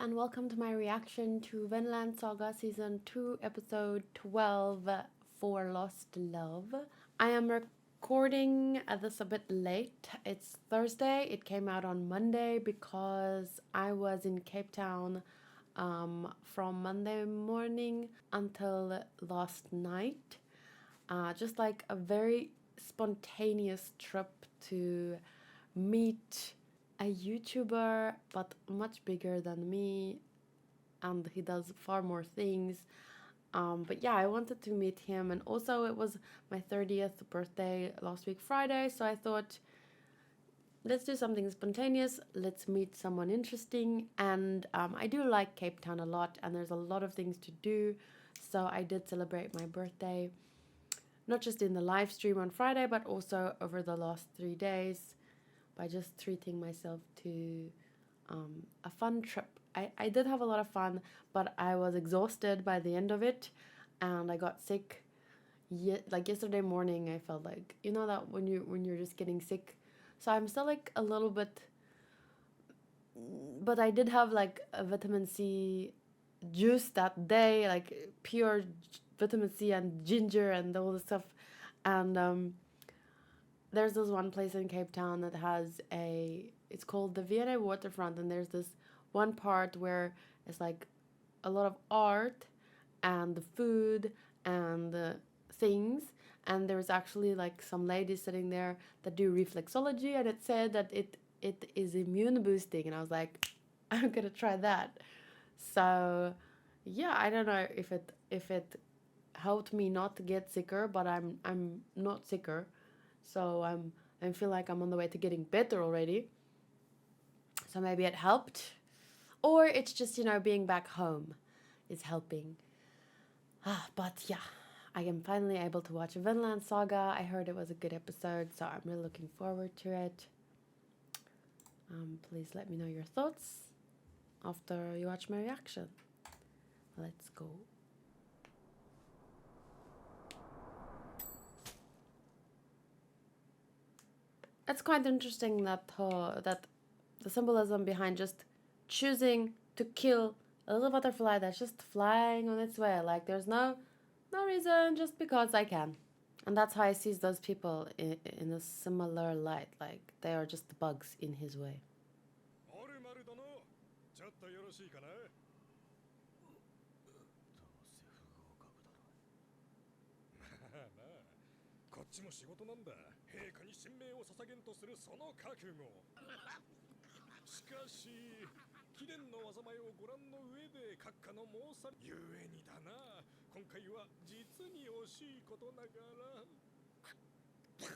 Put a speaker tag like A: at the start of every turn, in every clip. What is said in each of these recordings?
A: and welcome to my reaction to Vinland Saga Season 2, Episode 12, For Lost Love. I am recording this a bit late. It's Thursday. It came out on Monday because I was in Cape Town from Monday morning until last night. Just like a very spontaneous trip to meet a YouTuber, but much bigger than me, and he does far more things. But yeah, I wanted to meet him, and also it was my 30th birthday last week Friday, so I thought, let's do something spontaneous, let's meet someone interesting. And I do like Cape Town a lot, and there's a lot of things to do, so I did celebrate my birthday, not just in the live stream on Friday, but also over the last 3 days, by just treating myself to a fun trip. I did have a lot of fun, but I was exhausted by the end of it, and I got sick. Like yesterday morning, I felt like, you know, that when you're just getting sick. So I'm still like a little bit, but I did have like a vitamin C juice that day, like pure vitamin C and ginger and all this stuff, and there's this one place in Cape Town that has it's called the V&A Waterfront, and there's this one part where it's like a lot of art and the food and the things, and there was actually like some ladies sitting there that do reflexology, and it said that it is immune boosting, and I was like, I'm gonna try that. So yeah, I don't know if it helped me not to get sicker, but I'm not sicker. So I feel like I'm on the way to getting better already. So maybe it helped. Or it's just, you know, being back home is helping. But yeah, I am finally able to watch Vinland Saga. I heard it was a good episode, so I'm really looking forward to it. Please let me know your thoughts after you watch my reaction. Let's go. It's quite interesting that that the symbolism behind just choosing to kill a little butterfly that's just flying on its way. Like there's no reason, just because I can. And that's how I see those people in a similar light. Like they are just the bugs in his way.
B: こっちも仕事なんだ。陛下に神明を捧げんとするその覚悟。しかし、貴殿の災いをご覧の上で閣下の申さゆえにだな。今回は実に惜しいことながら。惜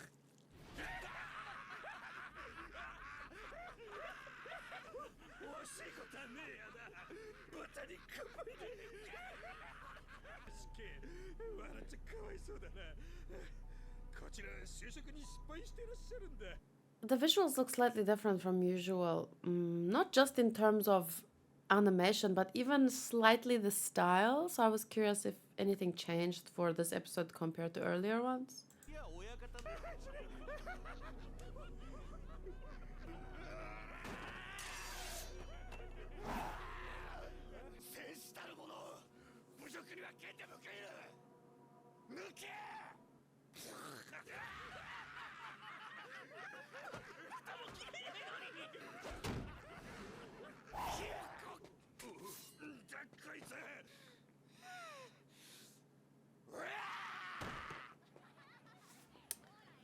B: しいことはねえやな。豚に乾杯で。しけ、笑っちゃかわいそうだな。
A: The visuals look slightly different from usual, not just in terms of animation, but even slightly the style. So I was curious if anything changed for this episode compared to earlier ones.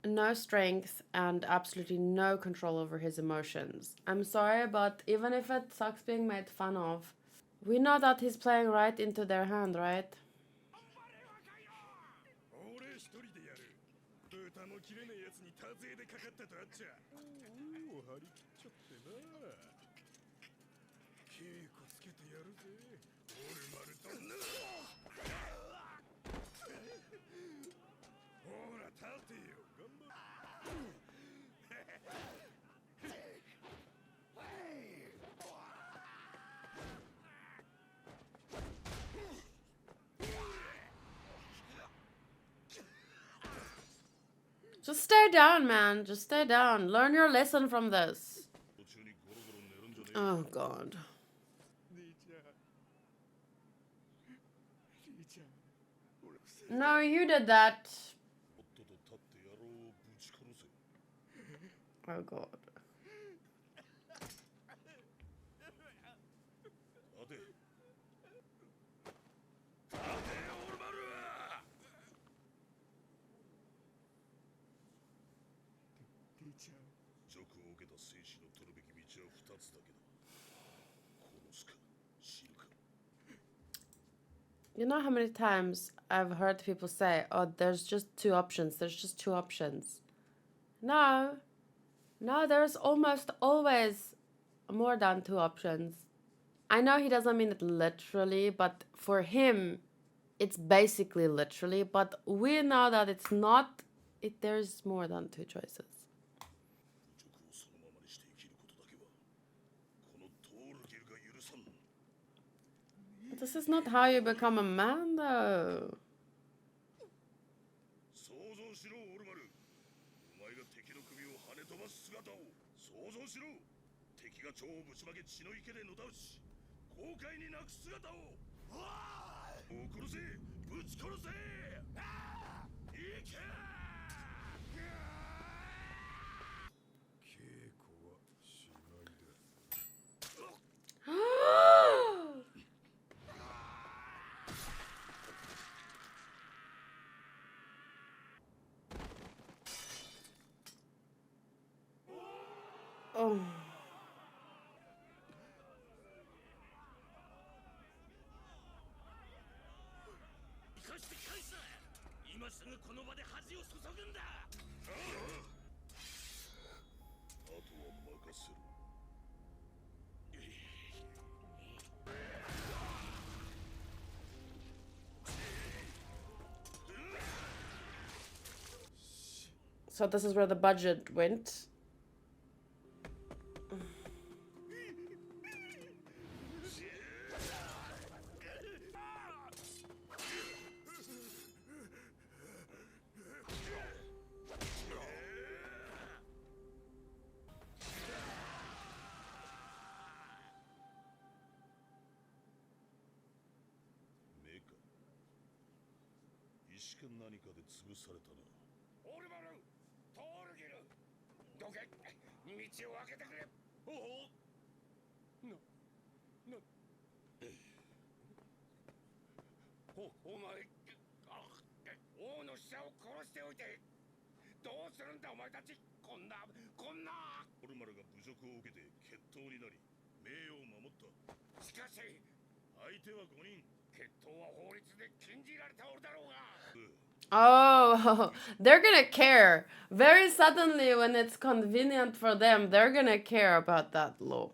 A: No strength and absolutely no control over his emotions. I'm sorry, but even if it sucks being made fun of, we know that he's playing right into their hand, right? Just stay down, man. Just stay down. Learn your lesson from this. Oh, God. No, you did that.
B: とっとと立って野郎をぶち殺せ。
A: Oh god.
B: 立て。立てオルマル。賊を受けた戦士の取るべき道は2つだけだ。殺すか死ぬか。
A: You know how many times I've heard people say, oh, there's just two options. There's just two options. No. No, there's almost always more than two options. I know he doesn't mean it literally, but for him, it's basically literally. But we know that it's not. There's more than two choices.
B: 侮辱をそのままにして生きることだけはこのトールギルが許さん。
A: This is not how you become a man, though.
B: 想像しろオルマル。お前が敵の首を跳ね飛ばす姿を想像しろ。敵が蝶をぶちまけ血の池でのたうち後悔に泣く姿を。もう殺せぶち殺せ。いけ。稽古はしないで。
A: Oh.
B: 生かして返す。今すぐこの場で恥を注ぐんだ。あとは任せる。
A: So this is where the budget went.
B: お前、王の使者を殺しておいてどうするんだお前たち。こんなオルマルが侮辱を受けて決闘になり名誉を守った。しかし相手は5人。決闘は法律で禁じられておるだろうが。
A: Oh, they're gonna care. Very suddenly, when it's convenient for them, they're gonna care about that law.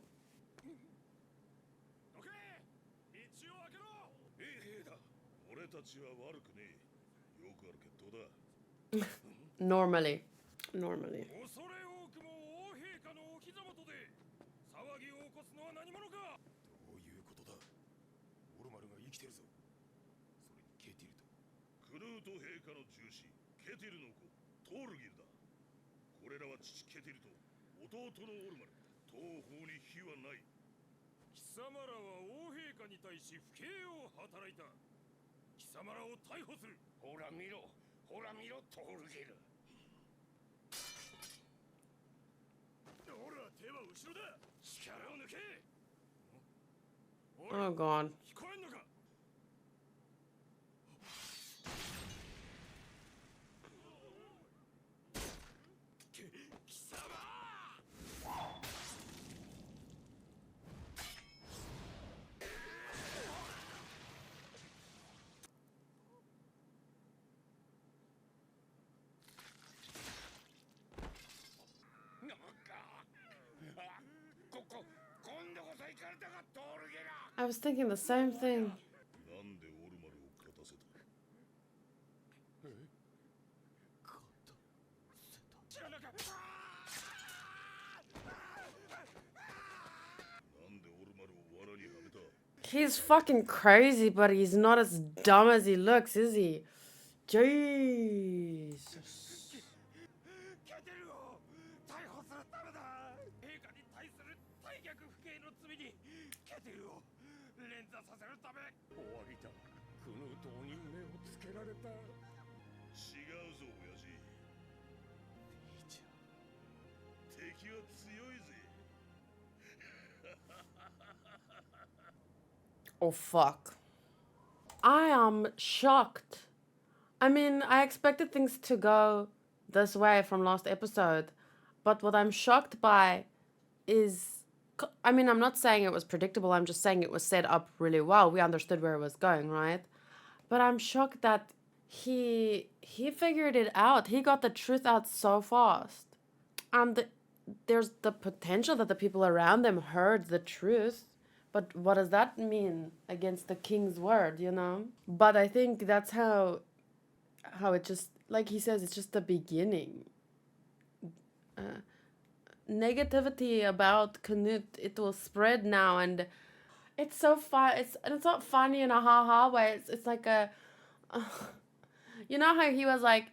A: Normally.
B: 恐れ多くも王陛下のお膝元で騒ぎを起こすのは何者か。どういうことだ。オルマルが生きてるぞ。それにケティルとクルート陛下の重視ケティルの子トールギルだ。これらは父ケティルと弟のオルマル。当方に非はない。貴様らは王陛下に対し不敬を働いた。貴様らを逮捕する。ほら見ろトールギル。
A: Oh god. I was thinking the same thing. He's fucking crazy, but he's not as dumb as he looks, is he? Jesus.
B: クヌートに目をつけられた。違うぞ親父。兄ちゃん、敵は強いぜ。
A: Oh fuck. I am shocked. I mean, I expected things to go this way from last episode, but what I'm shocked by is, I mean, I'm not saying it was predictable, I'm just saying it was set up really well. We understood where it was going, right? But I'm shocked that he figured it out. He got the truth out so fast. And there's the potential that the people around them heard the truth. But what does that mean against the king's word, you know? But I think that's how it just, like he says, it's just the beginning. Negativity about Canute, it will spread now, and it's so fun. It's not funny in a ha-ha way. It's like a, you know how he was like,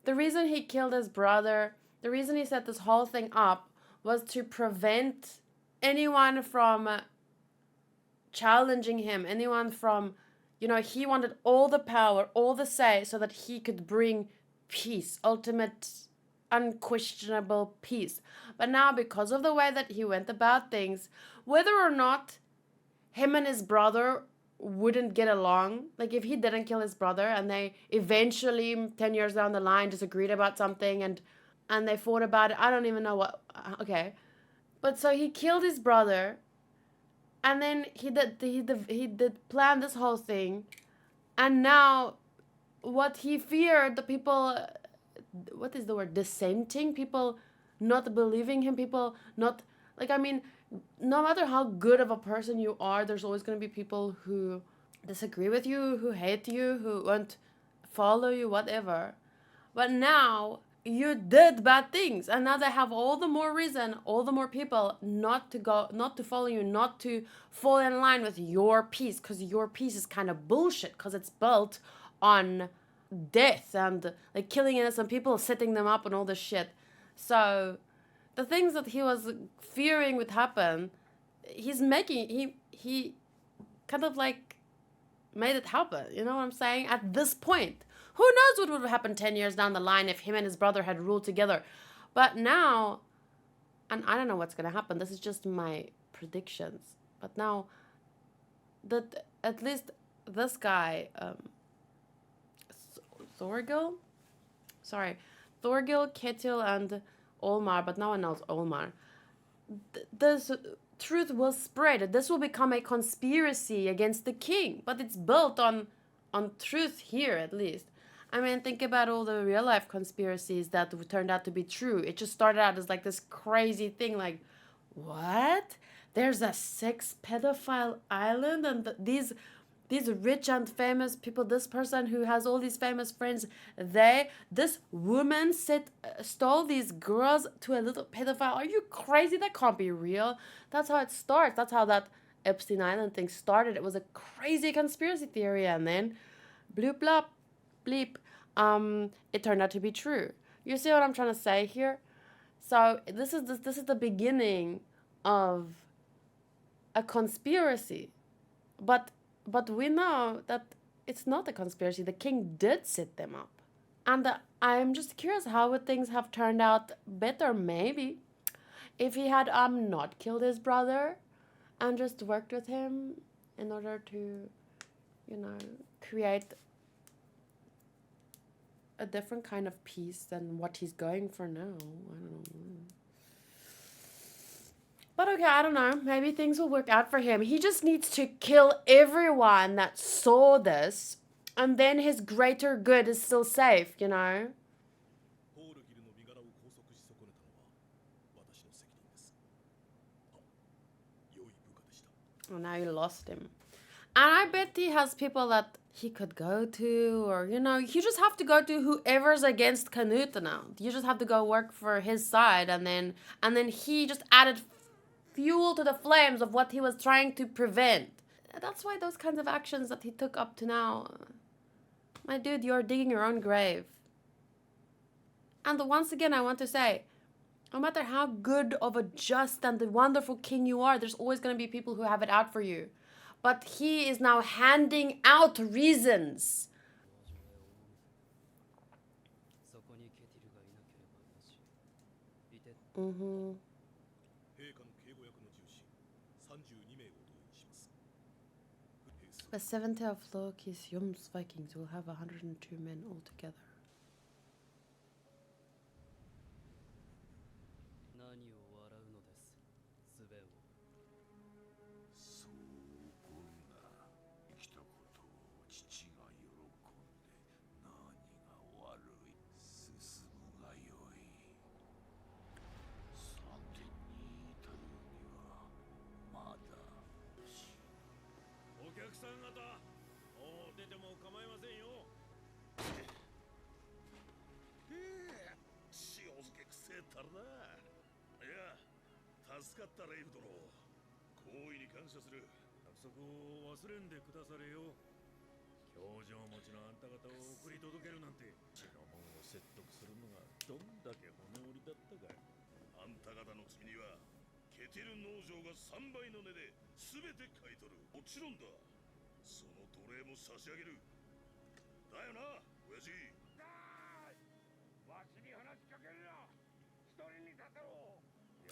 A: the reason he killed his brother, the reason he set this whole thing up was to prevent anyone from challenging him, anyone from, you know, he wanted all the power, all the say, so that he could bring peace, ultimate, unquestionable peace. But now, because of the way that he went about things, whether or not him and his brother wouldn't get along, like if he didn't kill his brother and they eventually 10 years down the line disagreed about something and they fought about it, I don't even know what, okay, but so he killed his brother, and then he did plan this whole thing, and now what he feared, the people, what is the word, dissenting, people not believing him, people not, like, I mean, no matter how good of a person you are, there's always going to be people who disagree with you, who hate you, who won't follow you, whatever. But now you did bad things, and now they have all the more reason, all the more people not to follow you, not to fall in line with your peace, because your peace is kind of bullshit, because it's built on death and like killing innocent people, setting them up and all this shit. So the things that he was fearing would happen, he's making, he kind of like made it happen, you know what I'm saying? At this point, who knows what would have happened 10 years down the line if him and his brother had ruled together. But now, and I don't know what's gonna happen, this is just my predictions, but now that at least this guy, Thorgil, Ketil, and Olmar, but no one knows Olmar. This truth will spread. This will become a conspiracy against the king, but it's built on truth here, at least. I mean, think about all the real life conspiracies that turned out to be true. It just started out as like this crazy thing, like, what? There's a sex pedophile island, and these rich and famous people, this person who has all these famous friends, this woman stole these girls to a little pedophile. Are you crazy? That can't be real. That's how it starts. That's how that Epstein Island thing started. It was a crazy conspiracy theory, and then bloop blop bleep, it turned out to be true. You see what I'm trying to say here? So this is the beginning of a conspiracy, but we know that it's not a conspiracy. The king did set them up. And I'm just curious, how would things have turned out better, maybe, if he had not killed his brother and just worked with him in order to, you know, create a different kind of peace than what he's going for now. I don't know. But okay, I don't know. Maybe things will work out for him. He just needs to kill everyone that saw this, and then his greater good is still safe, you know? Oh, now you lost him. And I bet he has people that he could go to, or, you know, you just have to go to whoever's against Canute now. You just have to go work for his side, and then he just added fuel to the flames of what he was trying to prevent. That's why those kinds of actions that he took up to now, my dude, you're digging your own grave. And once again, I want to say, no matter how good of a just and the wonderful king you are, there's always going to be people who have it out for you. But he is now handing out reasons. Mm-hmm. The 70 of Loki's Jom's Vikings will have 102 men altogether.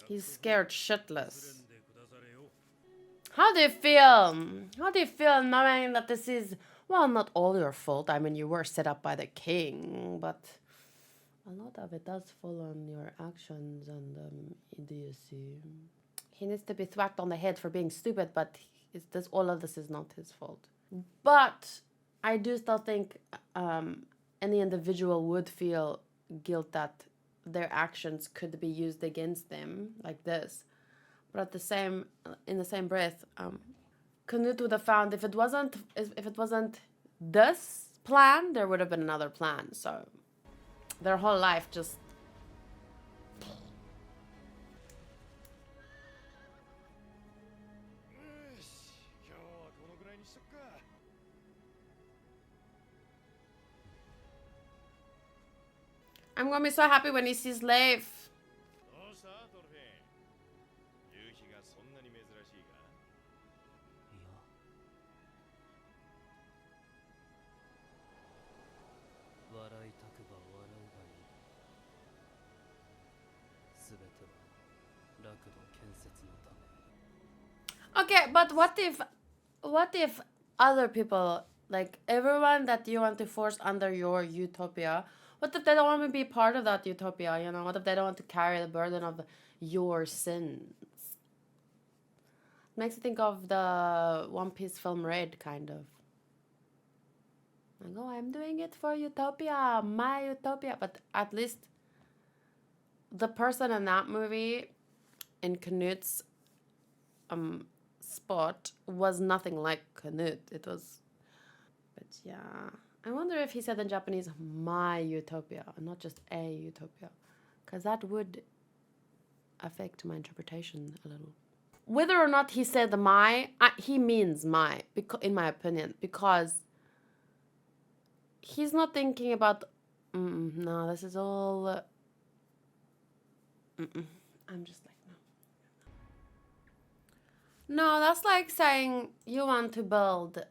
A: He's scared shitless. How do you feel? How do you feel knowing that this is, well, not all your fault? I mean, you were set up by the king, but a lot of it does fall on your actions and idiocy. He needs to be thwacked on the head for being stupid, but all of this is not his fault. But I do still think any individual would feel guilt that their actions could be used against them like this. But in the same breath, Canute would have found if it wasn't this plan, there would have been another plan. So their whole life just. I'm gonna be so happy when he sees Leif. Okay, but what if other people, like everyone that you want to force under your utopia, what if they don't want to be part of that utopia, you know? What if they don't want to carry the burden of your sins? Makes me think of the One Piece film Red, kind of. Like, oh, I'm doing it for utopia, my utopia. But at least the person in that movie, in Canute's spot, was nothing like Canute. It was, but yeah. I wonder if he said in Japanese, my utopia, and not just a utopia. Because that would affect my interpretation a little. Whether or not he said my, he means my, in my opinion, because he's not thinking about, no, this is all, I'm just like, no. No, that's like saying you want to build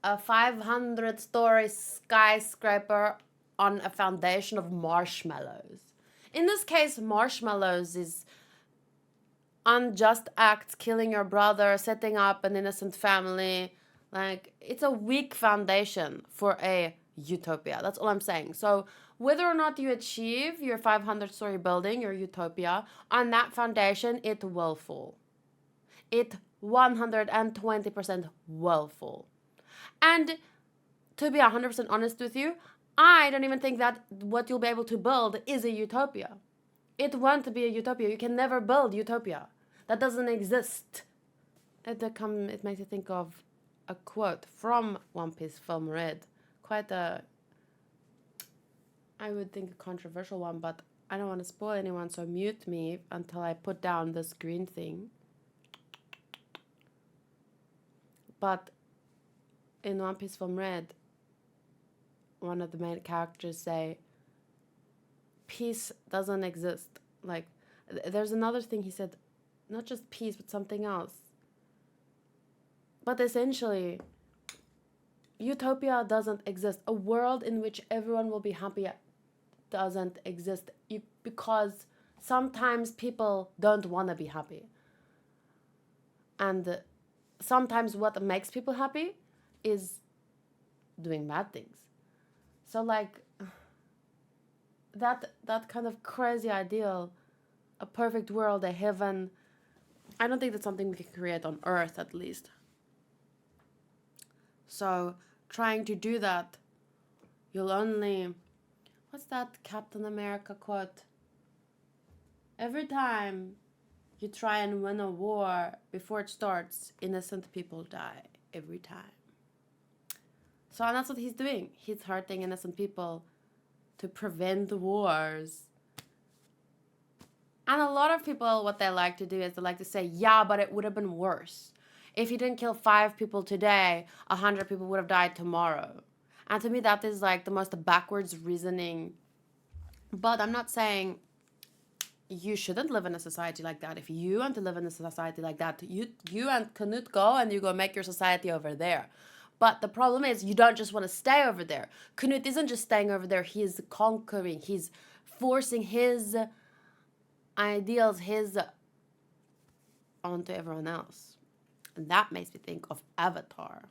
A: a 500-story skyscraper on a foundation of marshmallows. In this case, marshmallows is unjust acts, killing your brother, setting up an innocent family. Like, it's a weak foundation for a utopia. That's all I'm saying. So whether or not you achieve your 500-story building, your utopia, on that foundation, it will fall. It 120% will fall. And to be 100% honest with you, I don't even think that what you'll be able to build is a utopia. It won't be a utopia. You can never build utopia. That doesn't exist. It makes you think of a quote from One Piece film Red. Quite a, I would think, a controversial one, but I don't want to spoil anyone, so mute me until I put down this green thing. But in One Piece film Red, one of the main characters say, peace doesn't exist. Like, there's another thing he said, not just peace, but something else. But essentially, utopia doesn't exist. A world in which everyone will be happy doesn't exist, because sometimes people don't want to be happy. And sometimes what makes people happy is doing bad things. So like that kind of crazy ideal, a perfect world, a heaven, I don't think that's something we can create on Earth, at least. So trying to do that, you'll only... What's that Captain America quote? Every time you try and win a war, before it starts, innocent people die. Every time. So that's what he's doing. He's hurting innocent people to prevent the wars. And a lot of people, what they like to do is they like to say, yeah, but it would have been worse. If he didn't kill 5 people today, 100 people would have died tomorrow. And to me, that is like the most backwards reasoning. But I'm not saying you shouldn't live in a society like that. If you want to live in a society like that, you and Canute go and you go make your society over there. But the problem is you don't just want to stay over there. Canute isn't just staying over there. He's conquering. He's forcing his ideals, onto everyone else. And that makes me think of Avatar.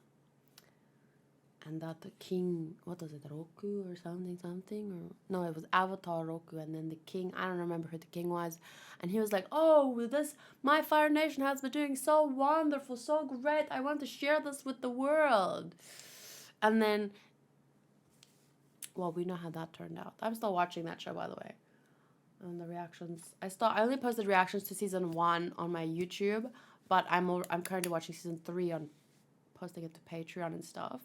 A: And that the king, what was it, Roku or something? Or no, it was Avatar Roku. And then the king, I don't remember who the king was. And he was like, oh, my Fire Nation has been doing so wonderful, so great. I want to share this with the world. And then, well, we know how that turned out. I'm still watching that show, by the way. And the reactions, I only posted reactions to season 1 on my YouTube, but I'm currently watching season 3 on posting it to Patreon and stuff.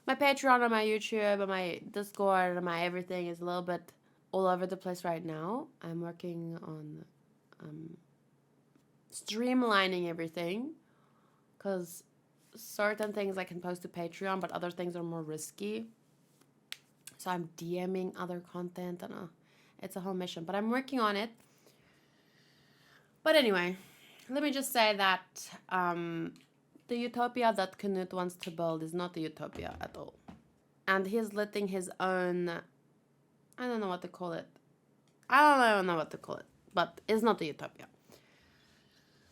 A: My Patreon and my YouTube and my Discord and my everything is a little bit all over the place right now. I'm working on streamlining everything, because certain things I can post to Patreon, but other things are more risky. So I'm DMing other content, and it's a whole mission, but I'm working on it. But anyway, let me just say that the utopia that Canute wants to build is not a utopia at all. And he's letting his own... I don't know what to call it. But it's not a utopia.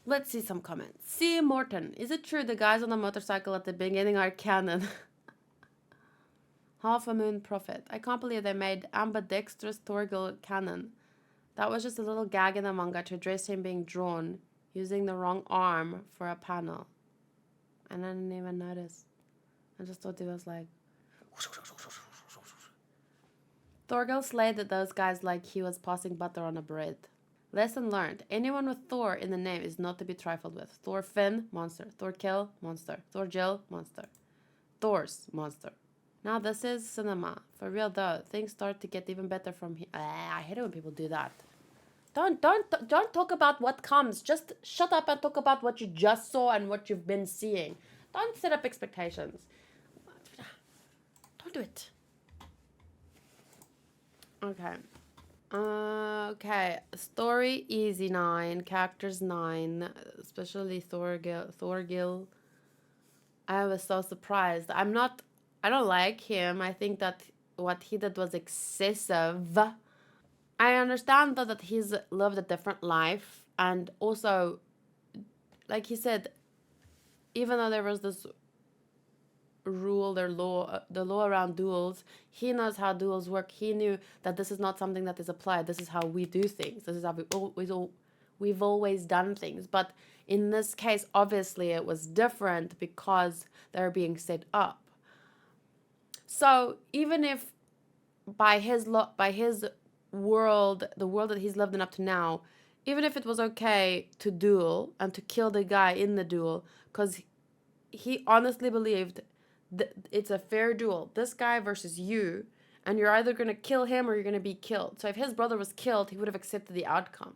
A: Let's see some comments. C. Morton. Is it true the guys on the motorcycle at the beginning are canon? Half a Moon Prophet. I can't believe they made ambidextrous Torgil canon. That was just a little gag in the manga to address him being drawn using the wrong arm for a panel. And I didn't even notice. I just thought it was like... Thorgil slayed at those guys like he was passing butter on a bread. Lesson learned. Anyone with Thor in the name is not to be trifled with. Thorfinn, monster. Thorkel, monster. Thorgil, monster. Thor's, monster. Now this is cinema. For real though, things start to get even better from here. I hate it when people do that. Don't talk about what comes. Just shut up and talk about what you just saw and what you've been seeing. Don't set up expectations. Don't do it. Okay. Okay. Story easy 9. Characters 9. Especially Thorgil. I was so surprised. I don't like him. I think that what he did was excessive. I understand though that he's lived a different life, and also, like he said, even though there was this rule, the law around duels, he knows how duels work. He knew that this is not something that is applied. This is how we do things. This is how we've always done things. But in this case, obviously, it was different because they're being set up. So even if by his world, the world that he's lived in up to now, even if it was okay to duel and to kill the guy in the duel, because he honestly believed that it's a fair duel, this guy versus you, and you're either going to kill him or you're going to be killed. So if his brother was killed, he would have accepted the outcome.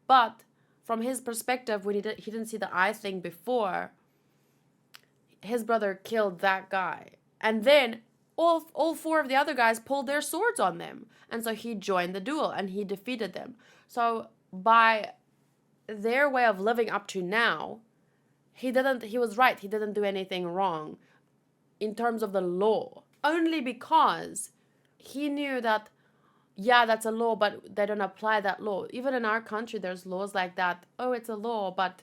A: But from his perspective, when he didn't see the eye thing before, his brother killed that guy, and then all 4 of the other guys pulled their swords on them. And so he joined the duel and he defeated them. So by their way of living up to now, he was right. He didn't do anything wrong in terms of the law. Only because he knew that, yeah, that's a law, but they don't apply that law. Even in our country, there's laws like that. Oh, it's a law, but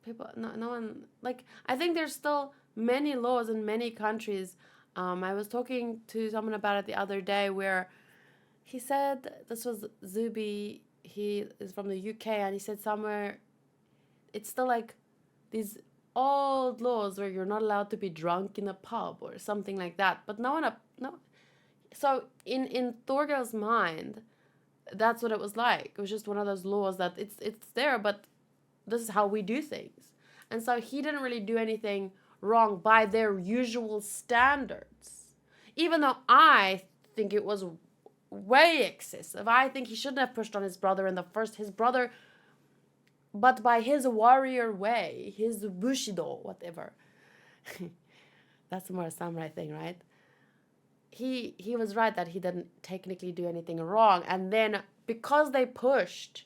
A: people, no one, like, I think there's still many laws in many countries. I was talking to someone about it the other day where he said, this was Zubi, he is from the UK, and he said somewhere it's still like these old laws where you're not allowed to be drunk in a pub or something like that. But no. So in Thorgel's mind, that's what it was like. It was just one of those laws that it's there, but this is how we do things. And so he didn't really do anything wrong by their usual standards. Even though I think it was way excessive. I think he shouldn't have pushed on his brother in the first. His brother, but by his warrior way, his bushido, whatever. That's more a samurai thing, right? He was right that he didn't technically do anything wrong. And then because they pushed,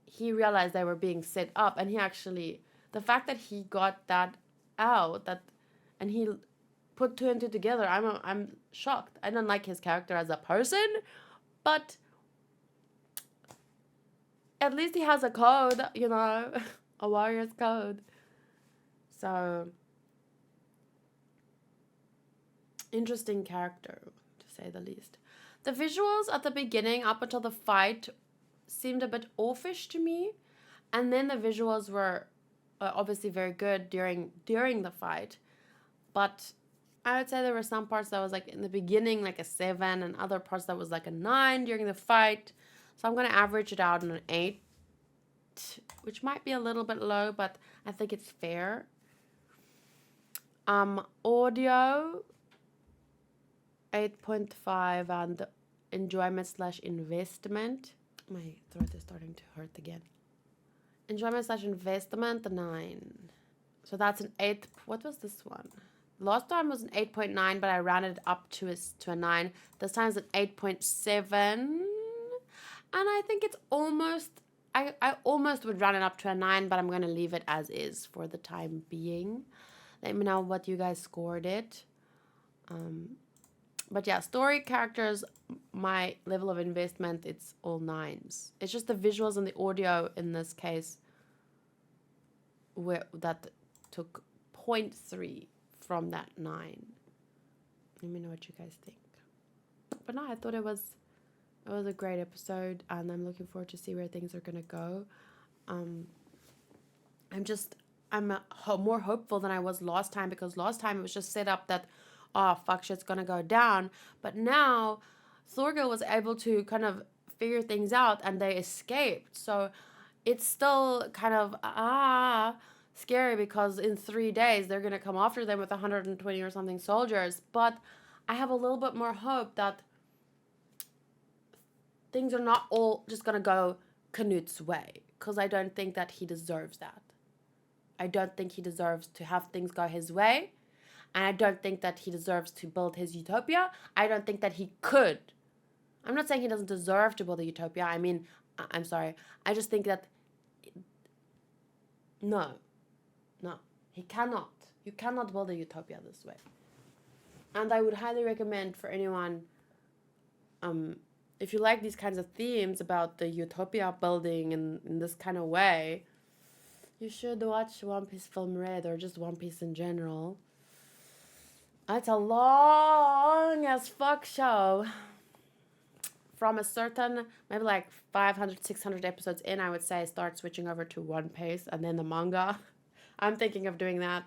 A: he realized they were being set up. And he actually, the fact that he got that out, and he put two and two together, I'm shocked. I don't like his character as a person, but at least he has a code, a warrior's code. So, interesting character, to say the least. The visuals at the beginning, up until the fight, seemed a bit offish to me. And then the visuals were obviously very good during the fight. But I would say there were some parts that was like in the beginning like a 7, and other parts that was like a 9 during the fight. So I'm going to average it out on an 8, which might be a little bit low, but I think it's fair. Audio 8.5, and enjoyment/investment. My throat is starting to hurt again. Enjoyment/investment 9. So that's an 8. What was this one? Last time was an 8.9, but I rounded it up to a 9. This time it's an 8.7. And I think it's almost, I almost would round it up to a 9, but I'm going to leave it as is for the time being. Let me know what you guys scored it. But yeah, story, characters, my level of investment, it's all 9s. It's just the visuals and the audio in this case that took 0.3 from that 9. Let me know what you guys think. But no, I thought it was a great episode, and I'm looking forward to see where things are gonna go. I'm more hopeful than I was last time, because last time it was just set up that, oh fuck, shit's gonna go down. But now Thorgil was able to kind of figure things out, and they escaped. So it's still kind of scary, because in 3 days they're gonna come after them with 120 or something soldiers. But I have a little bit more hope that things are not all just gonna go Canute's way, because I don't think that he deserves that. I don't think he deserves to have things go his way, and I don't think that he deserves to build his utopia. I don't think that he could. I'm not saying he doesn't deserve to build a utopia. I mean, I'm sorry. I just think that no, he cannot. You cannot build a utopia this way. And I would highly recommend for anyone, if you like these kinds of themes about the utopia building in this kind of way, you should watch One Piece Film Red, or just One Piece in general. It's a long as fuck show. From a certain, maybe like 500, 600 episodes in, I would say start switching over to One Piece and then the manga. I'm thinking of doing that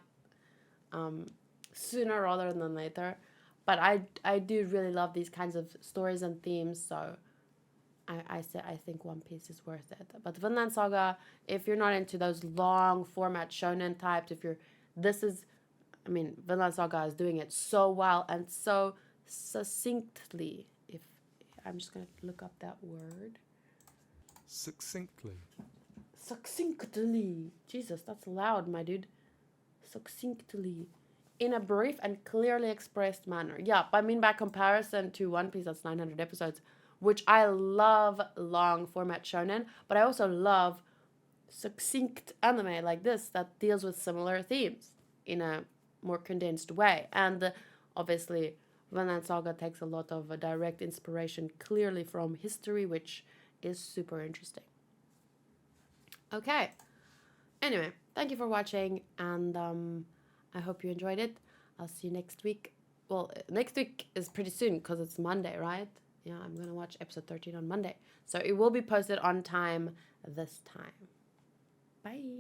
A: sooner rather than later. But I do really love these kinds of stories and themes, so I think One Piece is worth it. But Vinland Saga, if you're not into those long format shonen types, Vinland Saga is doing it so well and so succinctly. I'm just going to look up that word.
B: Succinctly.
A: Succinctly. Jesus, that's loud, my dude. Succinctly. In a brief and clearly expressed manner. Yeah, by comparison to One Piece, that's 900 episodes, which I love long format shonen, but I also love succinct anime like this that deals with similar themes in a more condensed way. And obviously, Vinland Saga takes a lot of direct inspiration clearly from history, which is super interesting. Okay. Anyway, thank you for watching, and I hope you enjoyed it. I'll see you next week. Well, next week is pretty soon because it's Monday, right? Yeah, I'm gonna watch episode 13 on Monday. So it will be posted on time this time. Bye.